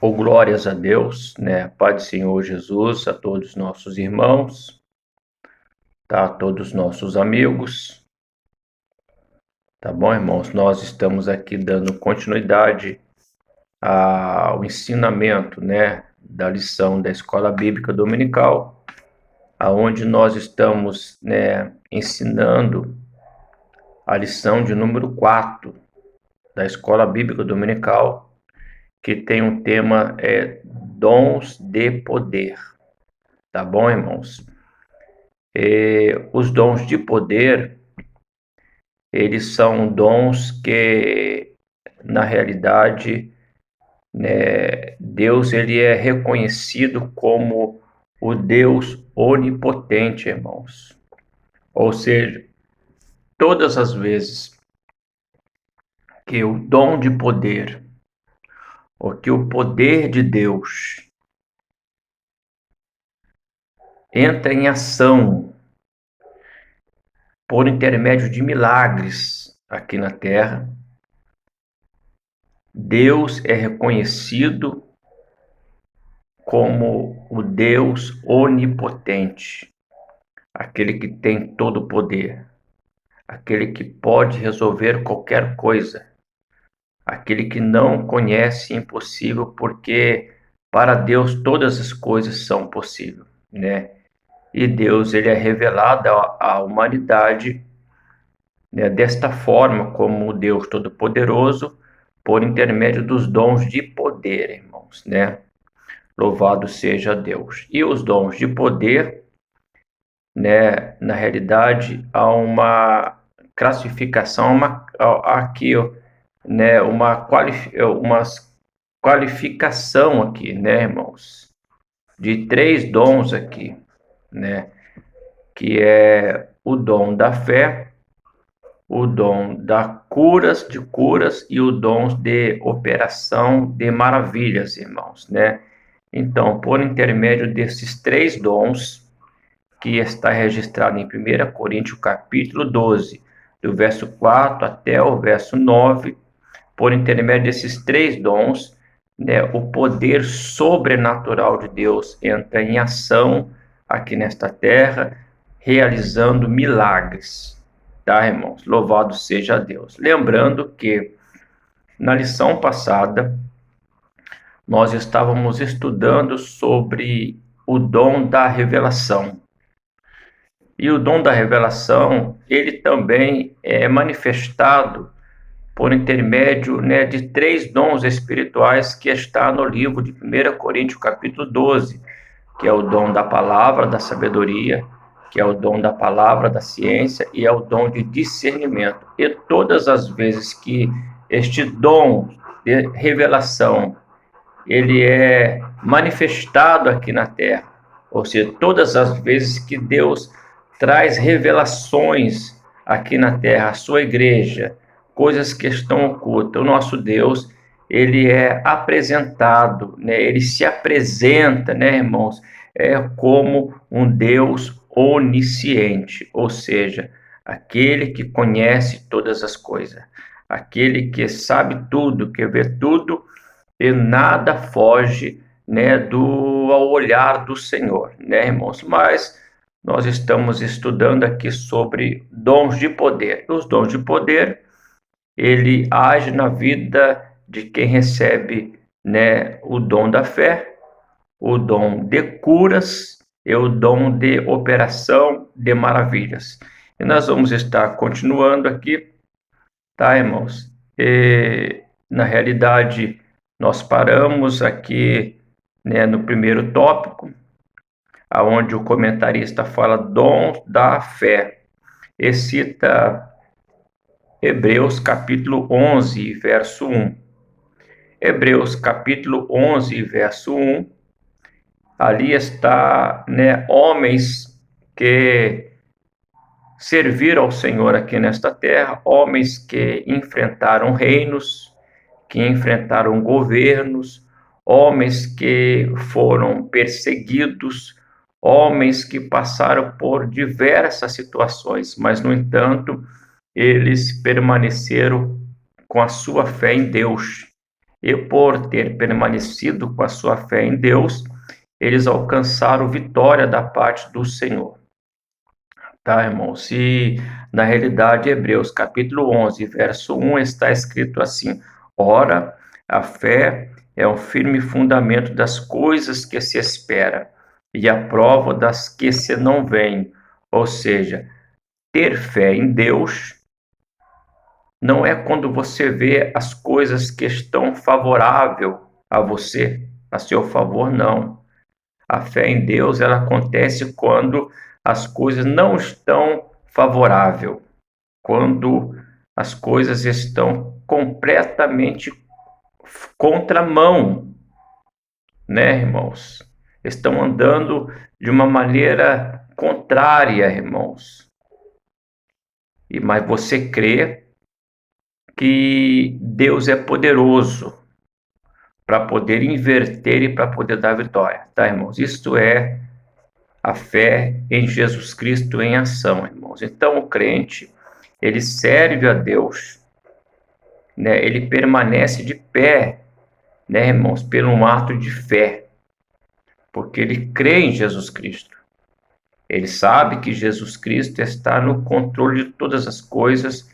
Glórias a Deus, né? Pai do Senhor Jesus, a todos os nossos irmãos, tá? A todos os nossos amigos, tá bom, irmãos? Nós estamos aqui dando continuidade ao ensinamento, né, da lição da Escola Bíblica Dominical, aonde nós estamos, né, ensinando a lição de número 4 da Escola Bíblica Dominical, que tem um tema dons de poder, tá bom, irmãos? Os dons de poder, eles são dons que, na realidade, né, Deus ele é reconhecido como o Deus onipotente, irmãos. Ou seja, todas as vezes que o dom de poder, ou que o poder de Deus entra em ação por intermédio de milagres aqui na Terra, Deus é reconhecido como o Deus onipotente, aquele que tem todo o poder, aquele que pode resolver qualquer coisa, aquele que não conhece impossível, porque para Deus todas as coisas são possíveis, né? E Deus ele é revelado à humanidade, né, desta forma como o Deus Todo-Poderoso, por intermédio dos dons de poder, irmãos, né? Louvado seja Deus. E os dons de poder, né, na realidade, há uma classificação, aqui, né, uma qualificação aqui, né, irmãos, de 3 dons aqui, né, que é o dom da fé, o dom de curas e o dom de operação de maravilhas, irmãos, né? Então, por intermédio desses 3 dons, que está registrado em 1 Coríntios capítulo 12, do verso 4 até o verso 9, por intermédio desses 3 dons, né, o poder sobrenatural de Deus entra em ação aqui nesta terra, realizando milagres, tá, irmãos? Louvado seja Deus. Lembrando que na lição passada nós estávamos estudando sobre o dom da revelação. E o dom da revelação, ele também é manifestado por intermédio, né, de 3 dons espirituais que está no livro de 1 Coríntios capítulo 12, que é o dom da palavra da sabedoria, que é o dom da palavra da ciência e é o dom de discernimento. E todas as vezes que este dom de revelação ele é manifestado aqui na Terra, ou seja, todas as vezes que Deus traz revelações aqui na Terra, a sua igreja, coisas que estão ocultas, o nosso Deus, ele é apresentado, né? Ele se apresenta, né, irmãos, como um Deus onisciente, ou seja, aquele que conhece todas as coisas, aquele que sabe tudo, que vê tudo e nada foge, né, ao olhar do Senhor, né, irmãos? Mas nós estamos estudando aqui sobre dons de poder. Os dons de poder, ele age na vida de quem recebe, né, o dom da fé, o dom de curas e o dom de operação de maravilhas. E nós vamos estar continuando aqui, tá, irmãos? E, na realidade, nós paramos aqui, né, no primeiro tópico, aonde o comentarista fala dom da fé e cita Hebreus capítulo 11, verso 1. Hebreus capítulo 11, verso 1, ali está, né, homens que serviram ao Senhor aqui nesta terra, homens que enfrentaram reinos, que enfrentaram governos, homens que foram perseguidos, homens que passaram por diversas situações, mas, no entanto, eles permaneceram com a sua fé em Deus. e por ter permanecido com a sua fé em Deus, eles alcançaram vitória da parte do Senhor. Tá, irmãos? E na realidade, Hebreus capítulo 11, verso 1 está escrito assim: Ora, a fé é um firme fundamento das coisas que se espera e a prova das que se não veem. Ou seja, ter fé em Deus não é quando você vê as coisas que estão favoráveis a você, a seu favor, não. A fé em Deus, ela acontece quando as coisas não estão favoráveis, quando as coisas estão completamente contramão, né, irmãos? Estão andando de uma maneira contrária, irmãos. Mas você crê que Deus é poderoso para poder inverter e para poder dar vitória, tá, irmãos? Isto é a fé em Jesus Cristo em ação, irmãos. Então, o crente, ele serve a Deus, né? Ele permanece de pé, né, irmãos, pelo um ato de fé, porque ele crê em Jesus Cristo. Ele sabe que Jesus Cristo está no controle de todas as coisas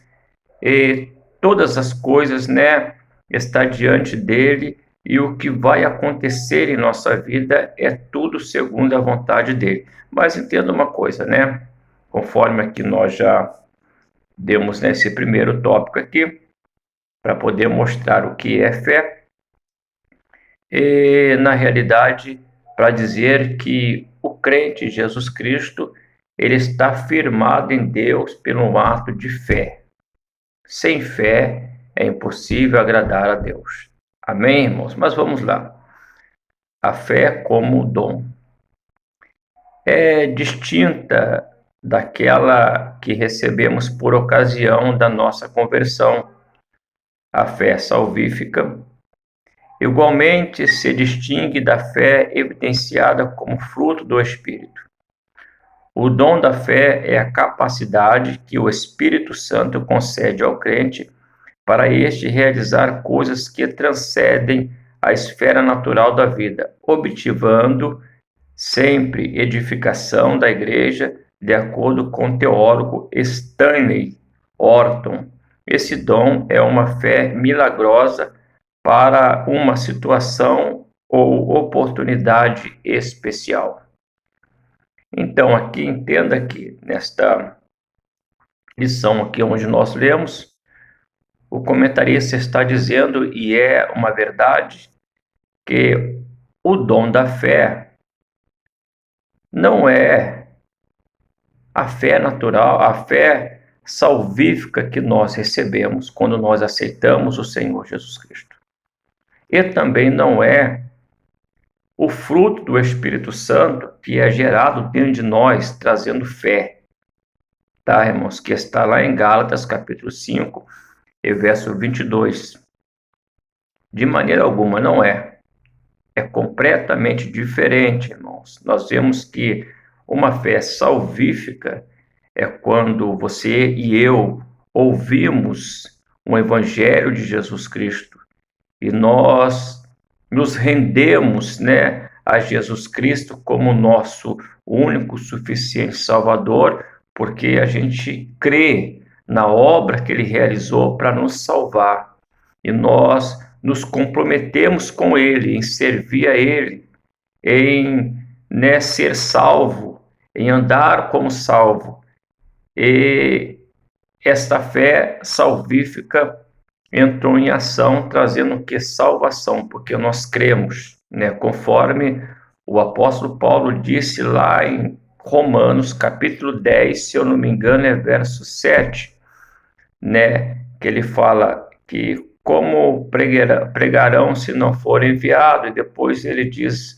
e todas as coisas, né, está diante dele, e o que vai acontecer em nossa vida é tudo segundo a vontade dele. Mas entenda uma coisa, né? Conforme aqui nós já demos nesse primeiro tópico aqui, para poder mostrar o que é fé, e na realidade, para dizer que o crente em Jesus Cristo, ele está firmado em Deus pelo ato de fé. Sem fé é impossível agradar a Deus. Amém, irmãos? Mas vamos lá. A fé como dom é distinta daquela que recebemos por ocasião da nossa conversão. A fé salvífica igualmente se distingue da fé evidenciada como fruto do Espírito. O dom da fé é a capacidade que o Espírito Santo concede ao crente para este realizar coisas que transcendem a esfera natural da vida, objetivando sempre edificação da igreja, de acordo com o teólogo Stanley Orton. Esse dom é uma fé milagrosa para uma situação ou oportunidade especial. Então, aqui entenda que nesta lição aqui onde nós lemos, o comentarista está dizendo, e é uma verdade, que o dom da fé não é a fé natural, a fé salvífica que nós recebemos quando nós aceitamos o Senhor Jesus Cristo. E também não é o fruto do Espírito Santo que é gerado dentro de nós, trazendo fé. Tá, irmãos? Que está lá em Gálatas, capítulo 5, e verso 22. De maneira alguma não é. É completamente diferente, irmãos. Nós vemos que uma fé salvífica é quando você e eu ouvimos o Evangelho de Jesus Cristo e nós nos rendemos, né, a Jesus Cristo como nosso único, suficiente Salvador, porque a gente crê na obra que Ele realizou para nos salvar. E nós nos comprometemos com Ele, em servir a Ele, em, né, ser salvo, em andar como salvo. E esta fé salvífica entrou em ação, trazendo o que? Salvação, porque nós cremos, né? Conforme o apóstolo Paulo disse lá em Romanos, capítulo 10, se eu não me engano, é verso 7, né? Que ele fala que como pregarão se não forem enviados, e depois ele diz,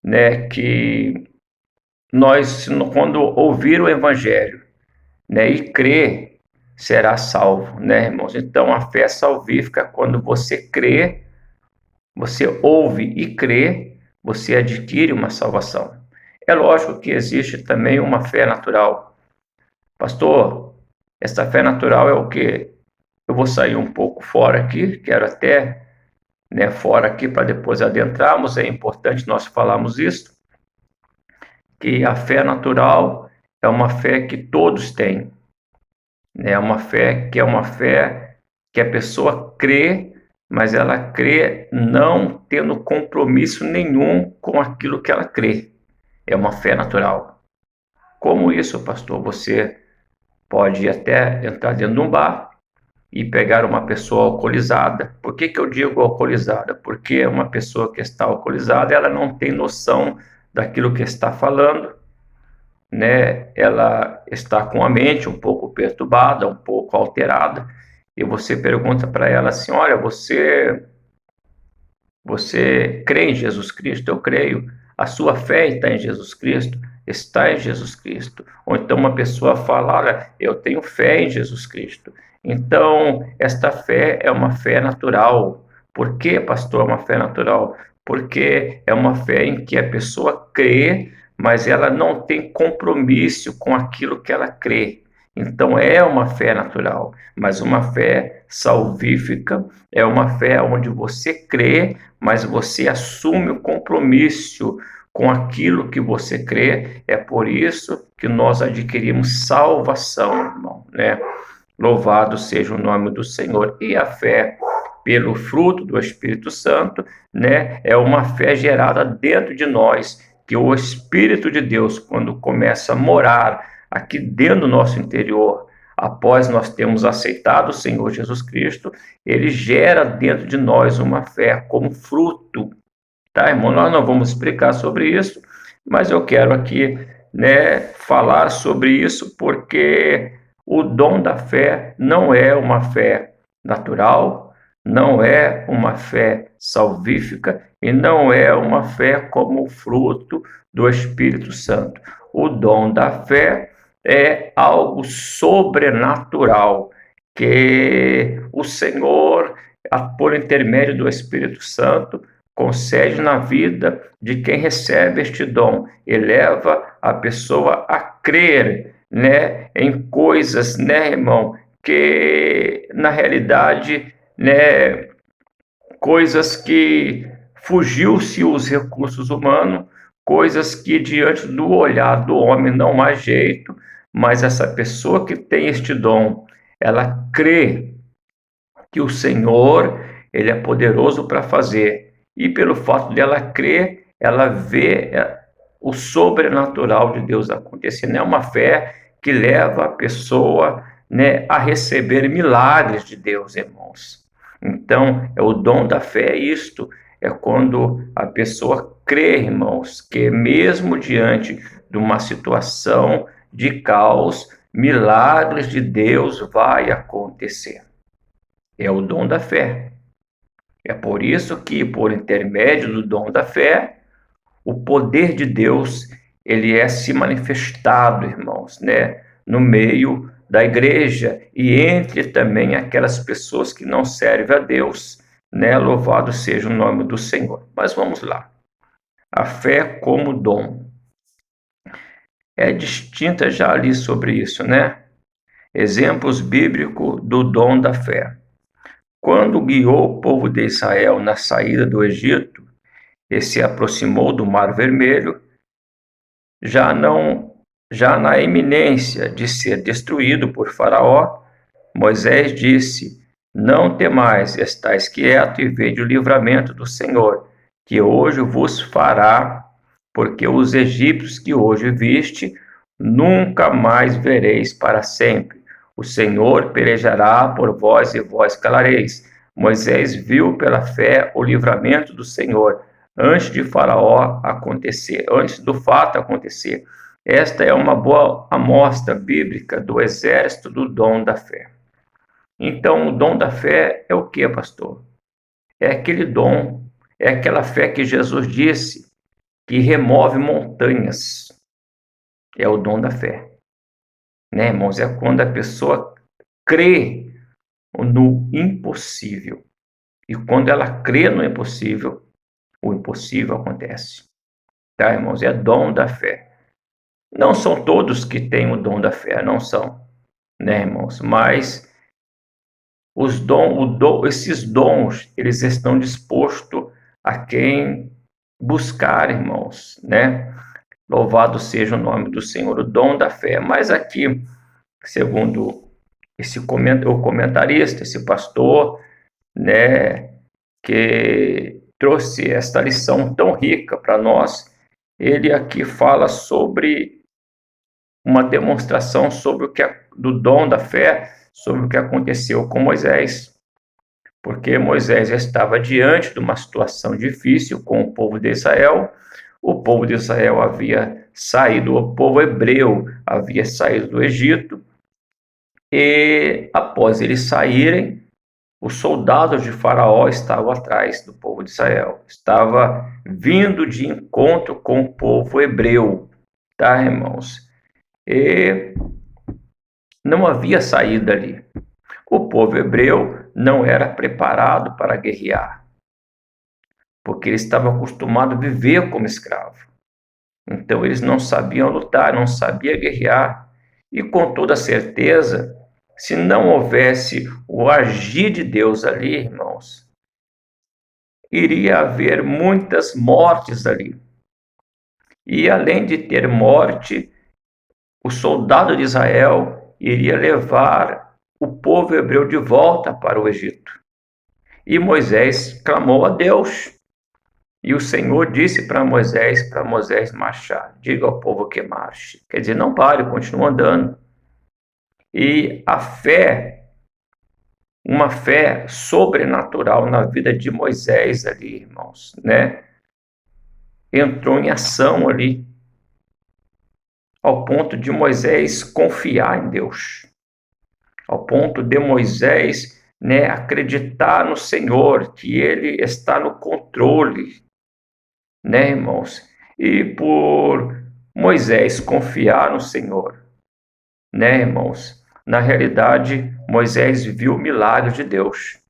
né, que nós, quando ouvir o evangelho, né, e crer, será salvo, né, irmãos? Então, a fé salvífica, quando você crê, você ouve e crê, você adquire uma salvação. É lógico que existe também uma fé natural. Pastor, essa fé natural é o quê? Eu vou sair um pouco fora aqui, quero até, né? Fora aqui, para depois adentrarmos, é importante nós falarmos isso, que a fé natural é uma fé que todos têm, né? É uma fé que a pessoa crê, mas ela crê não tendo compromisso nenhum com aquilo que ela crê. É uma fé natural. Como isso, pastor? Você pode até entrar dentro de um bar e pegar uma pessoa alcoolizada. Por que eu digo alcoolizada? Porque uma pessoa que está alcoolizada, ela não tem noção daquilo que está falando, né? Ela está com a mente um pouco perturbada, um pouco alterada, e você pergunta para ela assim: olha, você crê em Jesus Cristo? Eu creio. A sua fé está em Jesus Cristo? Está em Jesus Cristo. Ou então uma pessoa fala: olha, eu tenho fé em Jesus Cristo. Então, esta fé é uma fé natural. Por que, pastor, é uma fé natural? Porque é uma fé em que a pessoa crê, mas ela não tem compromisso com aquilo que ela crê. Então, é uma fé natural, mas uma fé salvífica é uma fé onde você crê, mas você assume o compromisso com aquilo que você crê. É por isso que nós adquirimos salvação, irmão, né? Louvado seja o nome do Senhor. E a fé pelo fruto do Espírito Santo, né, é uma fé gerada dentro de nós, que o Espírito de Deus, quando começa a morar aqui dentro do nosso interior, após nós termos aceitado o Senhor Jesus Cristo, ele gera dentro de nós uma fé como fruto, tá, irmão? Nós não vamos explicar sobre isso, mas eu quero aqui, né, falar sobre isso porque o dom da fé não é uma fé natural, não é uma fé salvífica e não é uma fé como fruto do Espírito Santo. O dom da fé é algo sobrenatural que o Senhor, por intermédio do Espírito Santo, concede na vida de quem recebe este dom e leva a pessoa a crer, né, em coisas, né, irmão, que na realidade, né, coisas que fugiu-se os recursos humanos, coisas que diante do olhar do homem não há jeito, mas essa pessoa que tem este dom, ela crê que o Senhor, ele é poderoso para fazer. E pelo fato dela crer, ela vê o sobrenatural de Deus acontecendo. É uma fé que leva a pessoa, né, a receber milagres de Deus, irmãos. Então, é o dom da fé, é isto. É quando a pessoa crê, irmãos, que mesmo diante de uma situação de caos, milagres de Deus vai acontecer. É o dom da fé. É por isso que, por intermédio do dom da fé, o poder de Deus ele é se manifestado, irmãos, né, no meio da igreja e entre também aquelas pessoas que não servem a Deus, né? Louvado seja o nome do Senhor. Mas vamos lá. A fé como dom é distinta, já li sobre isso, né? Exemplos bíblicos do dom da fé. Quando guiou o povo de Israel na saída do Egito e se aproximou do Mar Vermelho, já na iminência de ser destruído por Faraó, Moisés disse: Não temais, estais quieto e vede o livramento do Senhor, que hoje vos fará, porque os egípcios que hoje viste, nunca mais vereis para sempre. O Senhor pelejará por vós e vós calareis. Moisés viu pela fé o livramento do Senhor antes de Faraó acontecer, antes do fato acontecer. Esta é uma boa amostra bíblica do exército do dom da fé. Então, o dom da fé é o que, pastor? É aquele dom, é aquela fé que Jesus disse que remove montanhas. É o dom da fé, né, irmãos? É quando a pessoa crê no impossível. E quando ela crê no impossível, o impossível acontece. Tá, irmãos? É dom da fé. Não são todos que têm o dom da fé, não são, né, irmãos? Mas esses dons, eles estão dispostos a quem buscar, irmãos, né? Louvado seja o nome do Senhor, o dom da fé. Mas aqui, segundo o comentarista, esse pastor, né, que trouxe esta lição tão rica para nós, ele aqui fala sobre uma demonstração sobre do dom da fé, sobre o que aconteceu com Moisés, porque Moisés estava diante de uma situação difícil com o povo de Israel. O povo de Israel havia saído, o povo hebreu havia saído do Egito, e após eles saírem, os soldados de Faraó estavam atrás do povo de Israel, estava vindo de encontro com o povo hebreu, tá, irmãos? E não havia saída ali. O povo hebreu não era preparado para guerrear, porque eles estavam acostumados a viver como escravo. Então eles não sabiam lutar, não sabiam guerrear. E com toda certeza, se não houvesse o agir de Deus ali, irmãos, iria haver muitas mortes ali. E além de ter morte, o soldado de Israel iria levar o povo hebreu de volta para o Egito. E Moisés clamou a Deus. E o Senhor disse para Moisés marchar. Diga ao povo que marche. Quer dizer, não pare, continue andando. E a fé, uma fé sobrenatural na vida de Moisés ali, irmãos, né? Entrou em ação ali, ao ponto de Moisés confiar em Deus, ao ponto de Moisés, né, acreditar no Senhor, que Ele está no controle, né, irmãos? E por Moisés confiar no Senhor, né, irmãos? Na realidade, Moisés viu o milagre de Deus.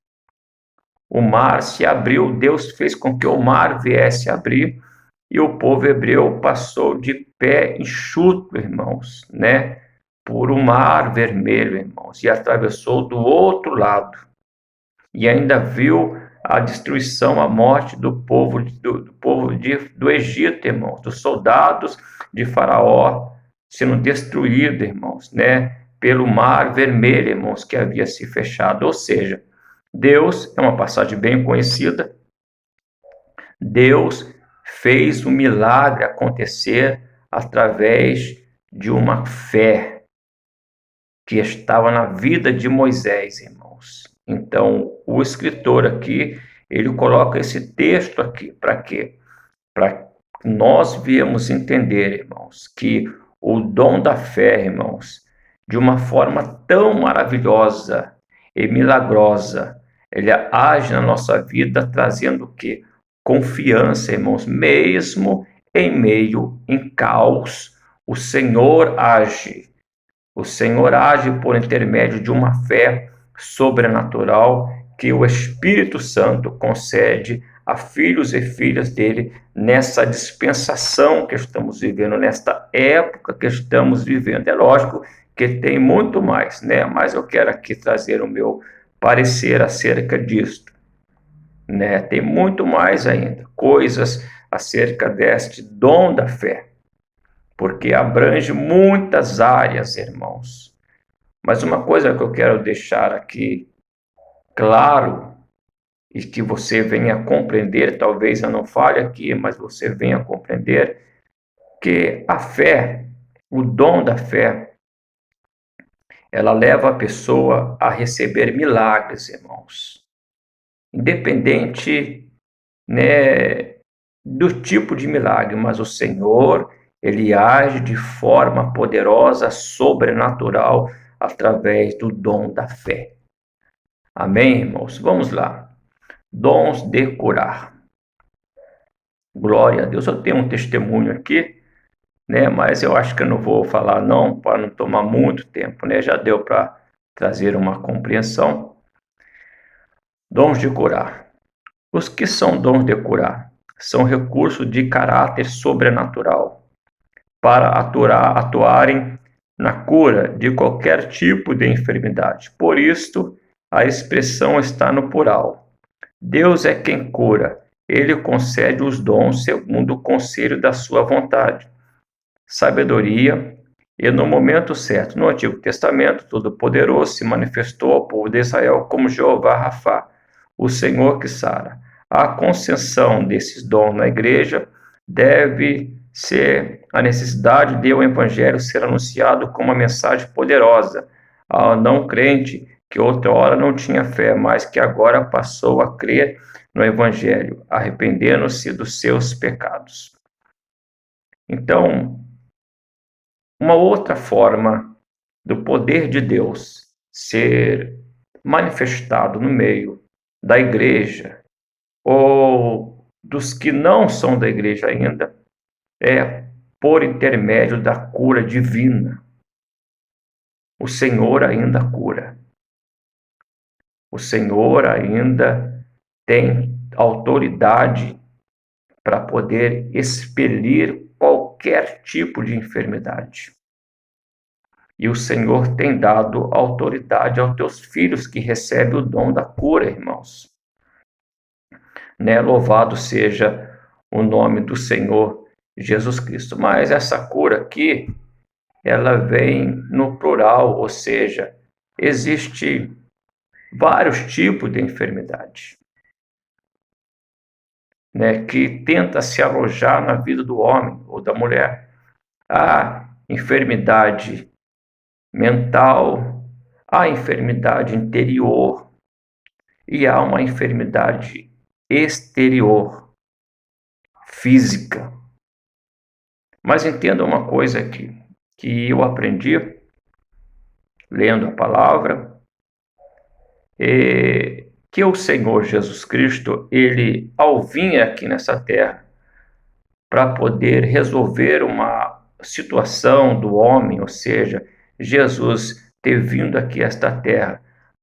O mar se abriu, Deus fez com que o mar viesse a abrir, e o povo hebreu passou de pé enxuto, irmãos, né? Por um mar vermelho, irmãos, e atravessou do outro lado. E ainda viu a destruição, a morte do povo do Egito, irmãos, dos soldados de Faraó sendo destruídos, irmãos, né? Pelo mar vermelho, irmãos, que havia se fechado. Ou seja, Deus, é uma passagem bem conhecida, Deus fez um milagre acontecer através de uma fé que estava na vida de Moisés, irmãos. Então, o escritor aqui, ele coloca esse texto aqui para quê? Para nós viemos entender, irmãos, que o dom da fé, irmãos, de uma forma tão maravilhosa e milagrosa, ele age na nossa vida trazendo o quê? Confiança, irmãos, mesmo em meio em caos, o Senhor age. O Senhor age por intermédio de uma fé sobrenatural que o Espírito Santo concede a filhos e filhas dele nessa dispensação que estamos vivendo, nesta época que estamos vivendo. É lógico que tem muito mais, né? Mas eu quero aqui trazer o meu parecer acerca disto, né? Tem muito mais ainda, coisas acerca deste dom da fé, porque abrange muitas áreas, irmãos. Mas uma coisa que eu quero deixar aqui claro e que você venha compreender, talvez eu não fale aqui, mas você venha compreender que a fé, o dom da fé, ela leva a pessoa a receber milagres, irmãos. Independente, né, do tipo de milagre, mas o Senhor, ele age de forma poderosa, sobrenatural, através do dom da fé. Amém, irmãos? Vamos lá. Dons de curar. Glória a Deus. Eu tenho um testemunho aqui, né? Mas eu acho que eu não vou falar não, para não tomar muito tempo, né? Já deu para trazer uma compreensão. Dons de curar. Os que são dons de curar? São recursos de caráter sobrenatural para atuarem na cura de qualquer tipo de enfermidade. Por isto, a expressão está no plural. Deus é quem cura. Ele concede os dons segundo o conselho da sua vontade. Sabedoria, e no momento certo, no Antigo Testamento, Todo-Poderoso se manifestou ao povo de Israel como Jeová Rafá, o Senhor que sara. A concessão desses dons na igreja deve ser a necessidade de o Evangelho ser anunciado como uma mensagem poderosa ao não crente que outrora não tinha fé, mas que agora passou a crer no Evangelho, arrependendo-se dos seus pecados. Então, uma outra forma do poder de Deus ser manifestado no meio da igreja ou dos que não são da igreja ainda é por intermédio da cura divina. O Senhor ainda cura. O Senhor ainda tem autoridade para poder expelir qualquer tipo de enfermidade. E o Senhor tem dado autoridade aos teus filhos que recebem o dom da cura, irmãos. Louvado seja o nome do Senhor Jesus Cristo. Mas essa cura aqui, ela vem no plural, ou seja, existe vários tipos de enfermidade, que tenta se alojar na vida do homem ou da mulher. Há enfermidade mental, há enfermidade interior e há uma enfermidade exterior, física. Mas entenda uma coisa aqui, que eu aprendi lendo a palavra, que o Senhor Jesus Cristo, ele ao vir aqui nessa terra para poder resolver uma situação do homem, ou seja, Jesus ter vindo aqui a esta terra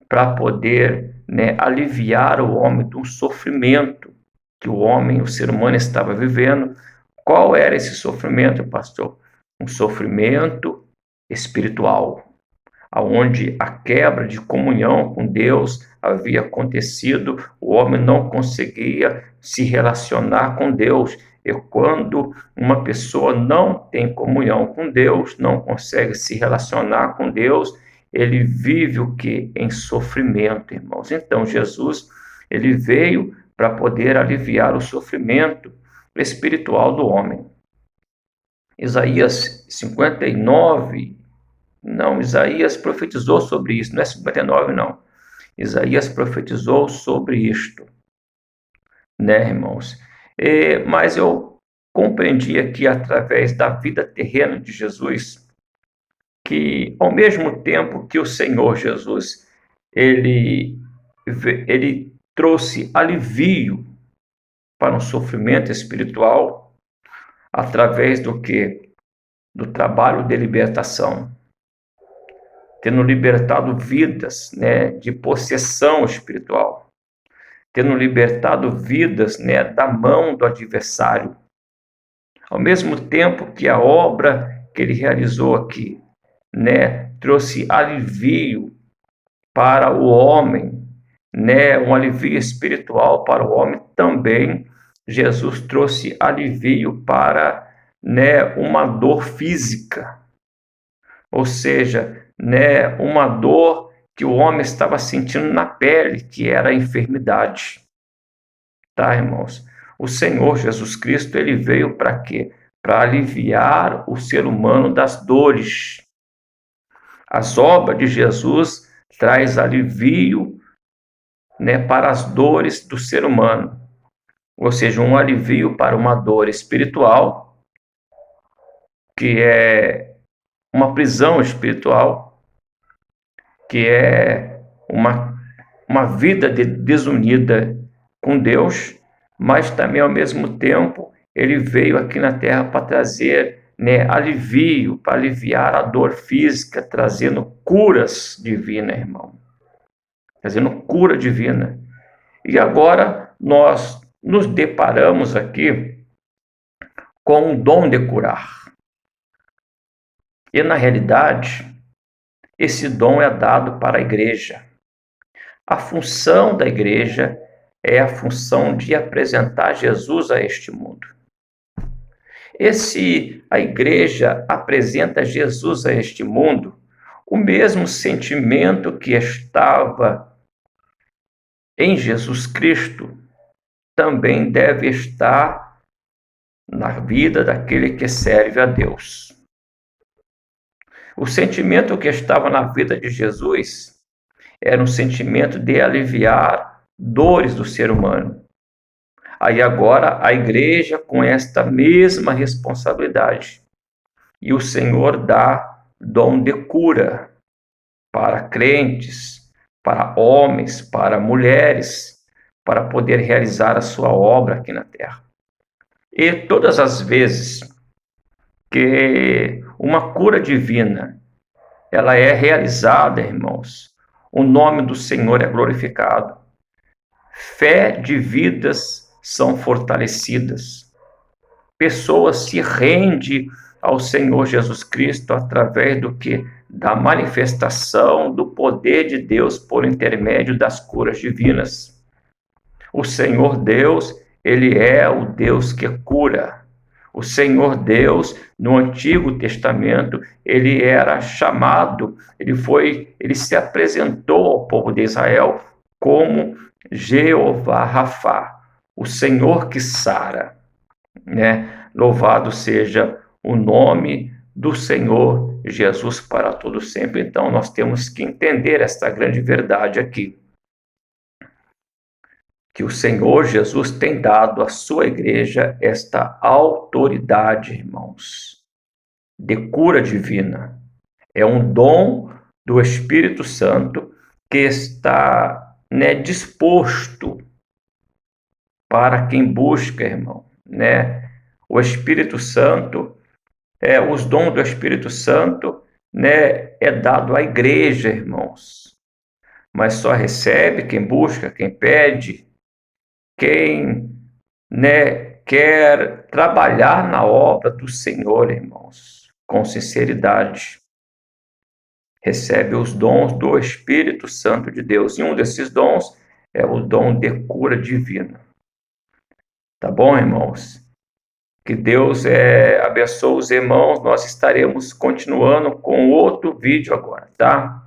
para poder aliviar o homem do sofrimento que o homem, o ser humano, estava vivendo. Qual era esse sofrimento, pastor? Um sofrimento espiritual, onde a quebra de comunhão com Deus havia acontecido, o homem não conseguia se relacionar com Deus. E quando uma pessoa não tem comunhão com Deus, não consegue se relacionar com Deus, ele vive o quê? Em sofrimento, irmãos. Então, Jesus, ele veio para poder aliviar o sofrimento espiritual do homem. Isaías 59, Isaías profetizou sobre isso, não é 59, não. Isaías profetizou sobre isto, irmãos? Mas eu compreendi aqui, através da vida terrena de Jesus, que ao mesmo tempo que o Senhor Jesus, ele trouxe alivio para um sofrimento espiritual, através do que? Do trabalho de libertação, tendo libertado vidas, de possessão espiritual, tendo libertado vidas, da mão do adversário. Ao mesmo tempo que a obra que ele realizou aqui, trouxe alivio para o homem, um alivio espiritual para o homem, também Jesus trouxe alivio para, uma dor física, ou seja, uma dor que o homem estava sentindo na pele, que era a enfermidade. Tá, irmãos? O Senhor Jesus Cristo, ele veio para quê? Para aliviar o ser humano das dores. As obras de Jesus traz alivio, para as dores do ser humano. Ou seja, um alivio para uma dor espiritual, que é uma prisão espiritual, que é uma vida desunida com Deus, mas também, ao mesmo tempo, ele veio aqui na terra para trazer alivio, para aliviar a dor física, trazendo curas divinas, irmão. Trazendo cura divina. E agora nós nos deparamos aqui com o dom de curar. E, na realidade, esse dom é dado para a igreja. A função da igreja é a função de apresentar Jesus a este mundo. E se a igreja apresenta Jesus a este mundo, o mesmo sentimento que estava em Jesus Cristo também deve estar na vida daquele que serve a Deus. O sentimento que estava na vida de Jesus era um sentimento de aliviar dores do ser humano. Aí agora a igreja com esta mesma responsabilidade. E o Senhor dá dom de cura para crentes, para homens, para mulheres, para poder realizar a sua obra aqui na terra. E todas as vezes que uma cura divina ela é realizada, irmãos, o nome do Senhor é glorificado. Fé de vidas são fortalecidas. Pessoas se rendem ao Senhor Jesus Cristo através do que? Da manifestação do poder de Deus por intermédio das curas divinas. O Senhor Deus, ele é o Deus que cura. O Senhor Deus, no Antigo Testamento, ele era chamado, ele se apresentou ao povo de Israel como Jeová Rafá, o Senhor que sara, né? Louvado seja o nome do Senhor Jesus para todo sempre. Então, nós temos que entender esta grande verdade aqui, que o Senhor Jesus tem dado à sua igreja esta autoridade, irmãos, de cura divina. É um dom do Espírito Santo que está, né, disposto para quem busca, irmão, né? O Espírito Santo, os dons do Espírito Santo, né, é dado à igreja, irmãos. Mas só recebe quem busca, quem pede, quem, né, quer trabalhar na obra do Senhor, irmãos, com sinceridade. Recebe os dons do Espírito Santo de Deus. E um desses dons é o dom de cura divina. Tá bom, irmãos? Que Deus abençoe os irmãos. Nós estaremos continuando com outro vídeo agora, tá?